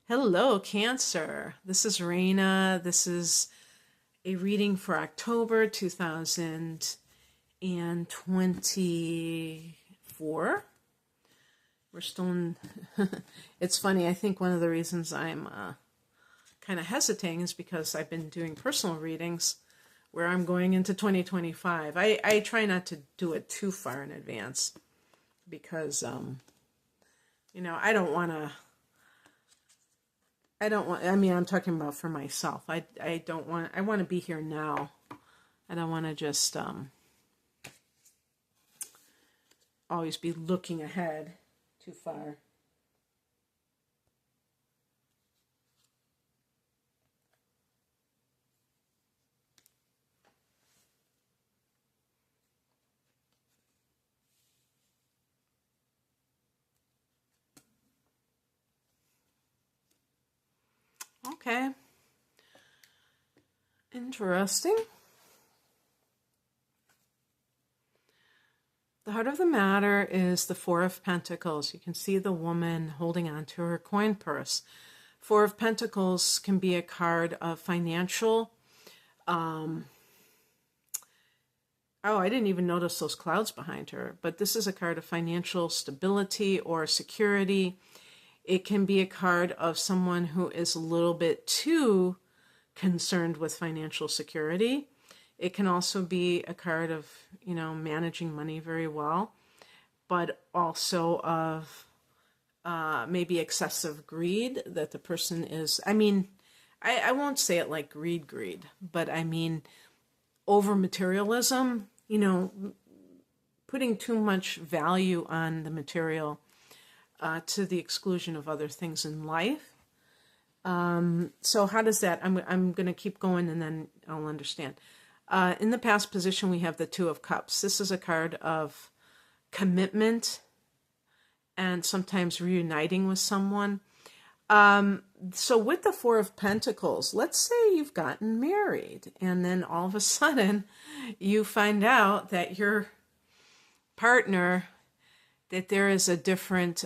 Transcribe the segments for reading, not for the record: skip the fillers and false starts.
Hello, Cancer. This is Raina. This is a reading for October 2024. We're still in. It's funny. I think one of the reasons I'm kind of hesitating is because I've been doing personal readings where I'm going into 2025. I try not to do it too far in advance because, I don't want to. I'm talking about for myself. I want to be here now. I don't want to just always be looking ahead too far. Okay. Interesting. The heart of the matter is the Four of Pentacles. You can see the woman holding on to her coin purse. Four of Pentacles can be a card of financial. Oh, I didn't even notice those clouds behind her. But this is a card of financial stability or security. It can be a card of someone who is a little bit too concerned with financial security. It can also be a card of, managing money very well, but also of maybe excessive greed that the person is, I won't say it like greed, but I mean over materialism, putting too much value on the material to the exclusion of other things in life. So how does that, I'm going to keep going and then I'll understand. In the past position, we have the Two of Cups. This is a card of commitment and sometimes reuniting with someone. So with the Four of Pentacles, let's say you've gotten married and then all of a sudden you find out that your partner, that there is a different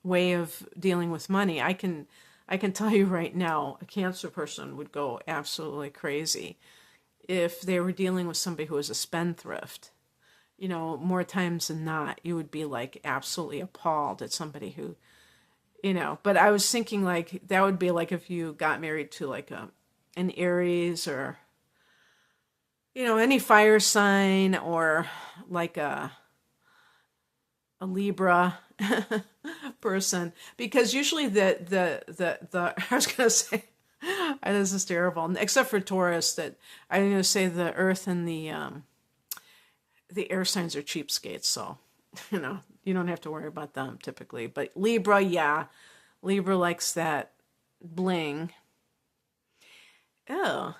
way of dealing with money. I can tell you right now, a Cancer person would go absolutely crazy if they were dealing with somebody who was a spendthrift. More times than not, you would be like absolutely appalled at somebody who, but I was thinking like that would be like if you got married to like an Aries or, any fire sign or like a Libra person, because usually the I was gonna say this is terrible, except for Taurus, that I'm gonna say the Earth and the air signs are cheapskates, so you don't have to worry about them typically. But Libra, yeah, Libra likes that bling. Oh,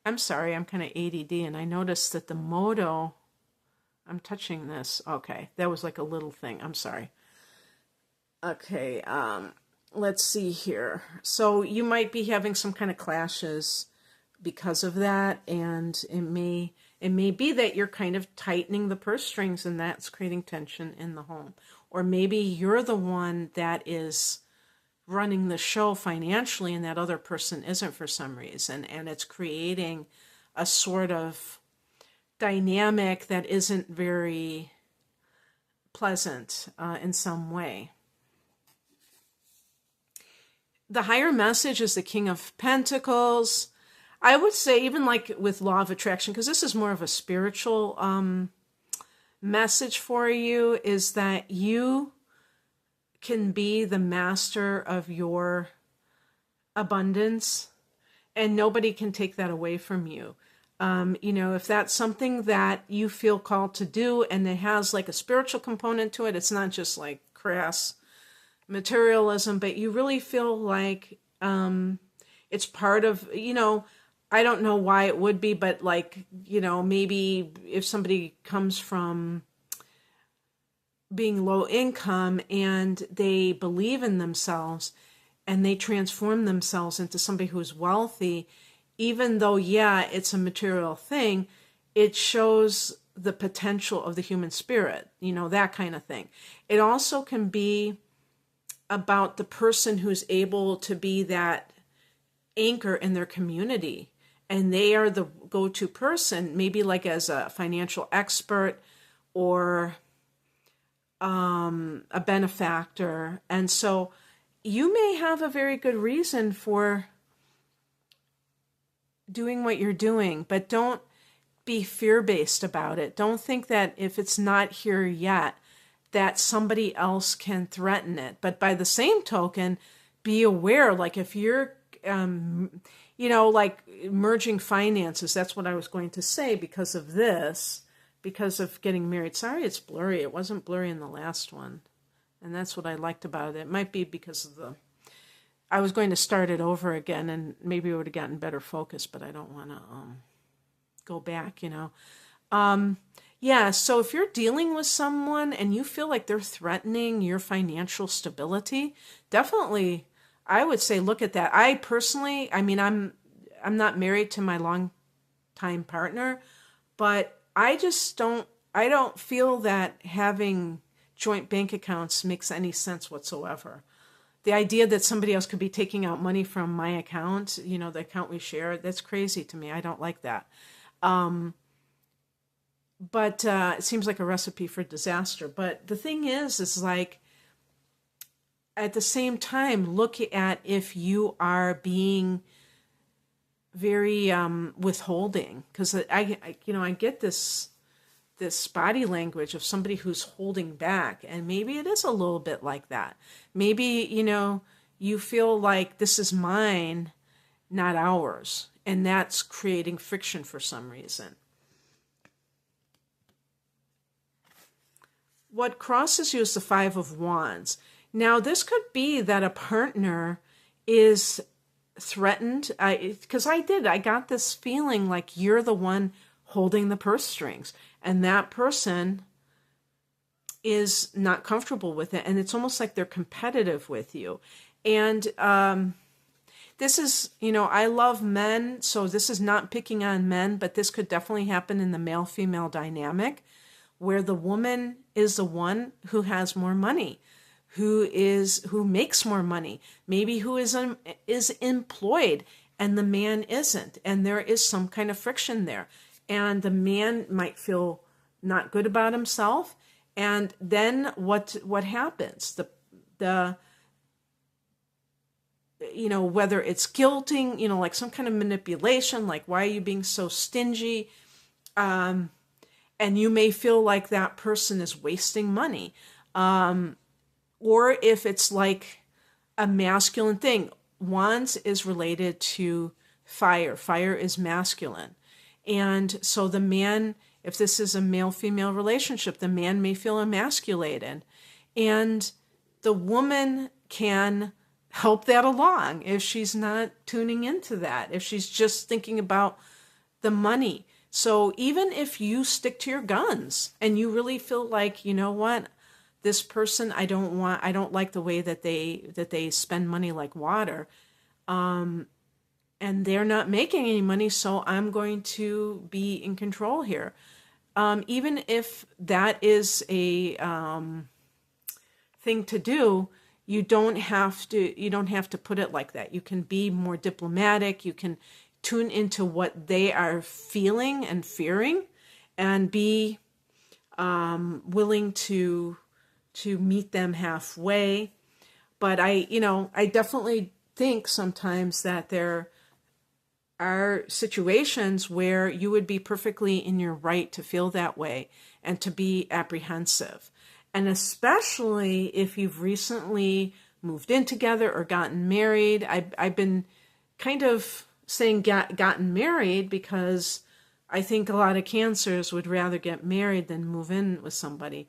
I'm sorry, I'm kind of ADD, and I noticed that the moto. I'm touching this. Okay, that was like a little thing. I'm sorry. Okay, let's see here. So you might be having some kind of clashes because of that, and it may be that you're kind of tightening the purse strings and that's creating tension in the home. Or maybe you're the one that is running the show financially and that other person isn't for some reason, and it's creating a sort of dynamic that isn't very pleasant in some way. The higher message is the King of Pentacles. I would say even like with Law of Attraction, because this is more of a spiritual message for you, is that you can be the master of your abundance and nobody can take that away from you. If that's something that you feel called to do and it has like a spiritual component to it, it's not just like crass materialism, but you really feel like it's part of, I don't know why it would be, but like, maybe if somebody comes from being low income and they believe in themselves and they transform themselves into somebody who's wealthy, even though, yeah, it's a material thing, it shows the potential of the human spirit, that kind of thing. It also can be about the person who's able to be that anchor in their community, and they are the go-to person, maybe like as a financial expert or a benefactor. And so you may have a very good reason for doing what you're doing, but don't be fear-based about it. Don't think that if it's not here yet, that somebody else can threaten it. But by the same token, be aware, like if you're, like merging finances, that's what I was going to say because of this, because of getting married. Sorry, it's blurry. It wasn't blurry in the last one. And that's what I liked about it. It might be because of I was going to start it over again and maybe it would have gotten better focus, but I don't want to go back, Yeah, so if you're dealing with someone and you feel like they're threatening your financial stability, definitely I would say look at that. I personally, I'm not married to my longtime partner, but I don't feel that having joint bank accounts makes any sense whatsoever. The idea that somebody else could be taking out money from my account, the account we share, that's crazy to me. I don't like that. But it seems like a recipe for disaster. But the thing is like, at the same time, look at if you are being very withholding. Because I get this body language of somebody who's holding back. And maybe it is a little bit like that. Maybe, you feel like this is mine, not ours. And that's creating friction for some reason. What crosses you is the Five of Wands. Now, this could be that a partner is threatened. Because I got this feeling like you're the one holding the purse strings. And that person is not comfortable with it. And it's almost like they're competitive with you. And this is, I love men, so this is not picking on men, but this could definitely happen in the male-female dynamic, where the woman is the one who has more money, who makes more money, maybe who is employed, and the man isn't, and there is some kind of friction there, and the man might feel not good about himself, and then what happens? The whether it's guilting, like some kind of manipulation, like why are you being so stingy? And you may feel like that person is wasting money. Or if it's like a masculine thing. Wands is related to fire. Fire is masculine. And so the man, if this is a male-female relationship, the man may feel emasculated. And the woman can help that along if she's not tuning into that, if she's just thinking about the money. So even if you stick to your guns and you really feel like, you know what, this person, I don't like the way that they spend money like water, and they're not making any money, so I'm going to be in control here. Even if that is a thing to do, you don't have to put it like that. You can be more diplomatic. You can tune into what they are feeling and fearing, and be willing to meet them halfway. But I definitely think sometimes that there are situations where you would be perfectly in your right to feel that way and to be apprehensive. And especially if you've recently moved in together or gotten married. I've been kind of saying gotten married because I think a lot of Cancers would rather get married than move in with somebody.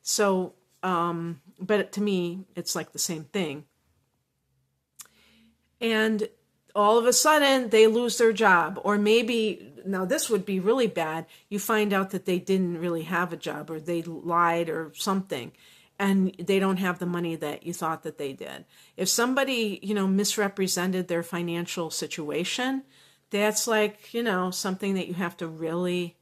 So, but to me, it's like the same thing. And all of a sudden they lose their job, or maybe, now this would be really bad, you find out that they didn't really have a job, or they lied or something, and they don't have the money that you thought that they did. If somebody, misrepresented their financial situation, that's like, something that you have to really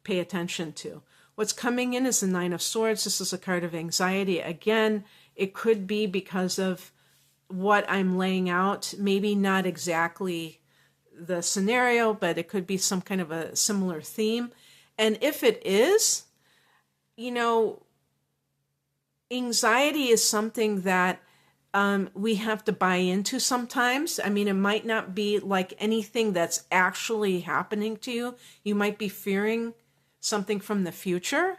pay attention to. What's coming in is the Nine of Swords. This is a card of anxiety. Again, It could be because of what I'm laying out, maybe not exactly the scenario, but it could be some kind of a similar theme. And if it is, anxiety is something that we have to buy into sometimes. I mean, it might not be like anything that's actually happening to you. You might be fearing something from the future.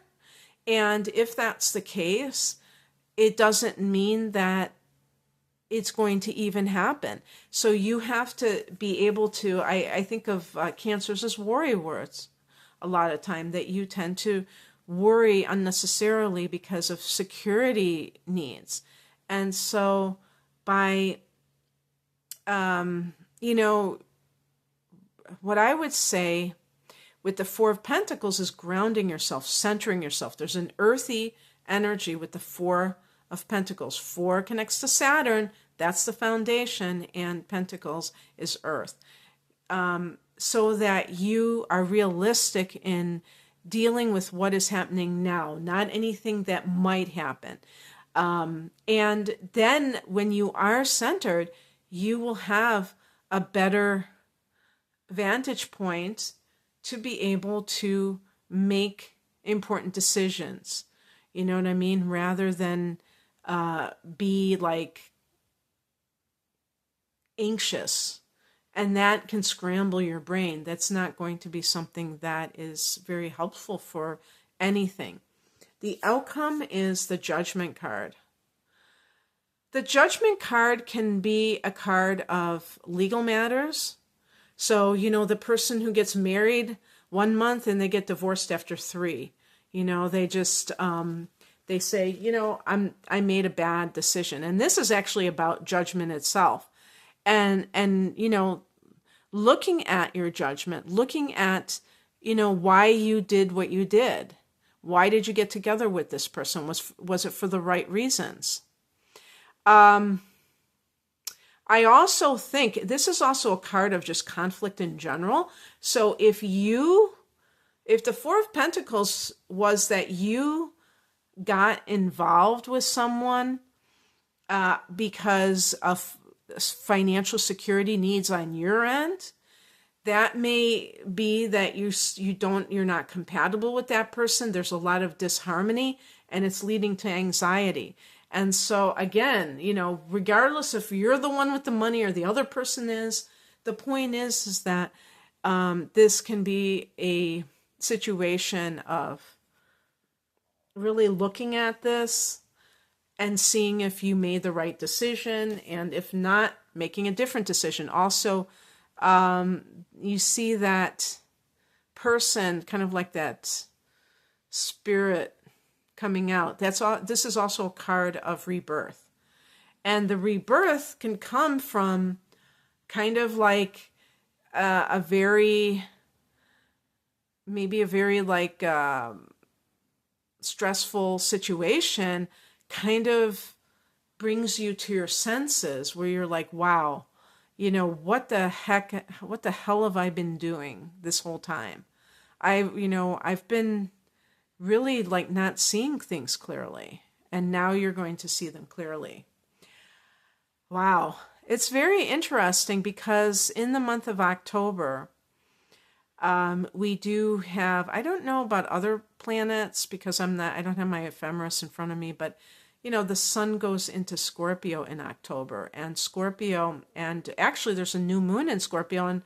And if that's the case, it doesn't mean that it's going to even happen. So you have to be able to, I think of cancers as worry words a lot of time, that you tend to worry unnecessarily because of security needs. And so by, what I would say with the Four of Pentacles is grounding yourself, centering yourself. There's an earthy energy with the Four of Pentacles. Four connects to Saturn. That's the foundation, and Pentacles is Earth. So that you are realistic in dealing with what is happening now, not anything that might happen. And then when you are centered, you will have a better vantage point to be able to make important decisions. You know what I mean? Rather than be like anxious. And that can scramble your brain. That's not going to be something that is very helpful for anything. The outcome is the Judgment card. The Judgment card can be a card of legal matters. So, the person who gets married 1 month and they get divorced after 3, they just, they say, I made a bad decision. And this is actually about judgment itself. And looking at your judgment, looking at, why you did what you did. Why did you get together with this person? Was it for the right reasons? I also think this is also a card of just conflict in general. So if the Four of Pentacles was that you got involved with someone because of financial security needs on your end, that may be that you're not compatible with that person. There's a lot of disharmony and it's leading to anxiety. And so again, regardless if you're the one with the money or the other person is, the point is that this can be a situation of really looking at this and seeing if you made the right decision, and if not, making a different decision. Also, you see that person, kind of like that spirit coming out. This is also a card of rebirth. And the rebirth can come from kind of like a very stressful situation, kind of brings you to your senses where you're like, wow, what the hell have I been doing this whole time? I've been really like not seeing things clearly, and now you're going to see them clearly. Wow. It's very interesting because in the month of October, we do have, I don't know about other planets because I don't have my ephemeris in front of me, but the sun goes into Scorpio in October, and actually there's a new moon in Scorpio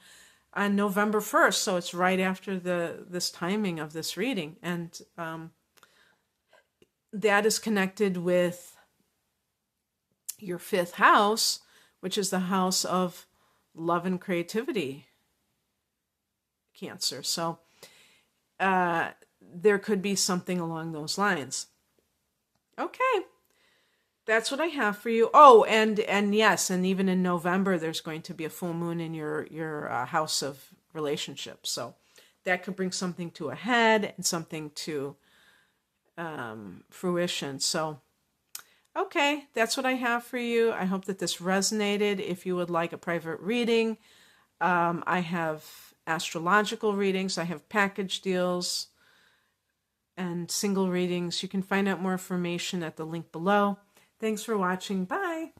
on November 1st. So it's right after this timing of this reading. And, that is connected with your 5th house, which is the house of love and creativity, Cancer. So, there could be something along those lines. Okay. That's what I have for you. Oh, and yes, and even in November, there's going to be a full moon in your house of relationships. So that could bring something to a head and something to fruition. So, okay, that's what I have for you. I hope that this resonated. If you would like a private reading, I have astrological readings. I have package deals and single readings. You can find out more information at the link below. Thanks for watching. Bye.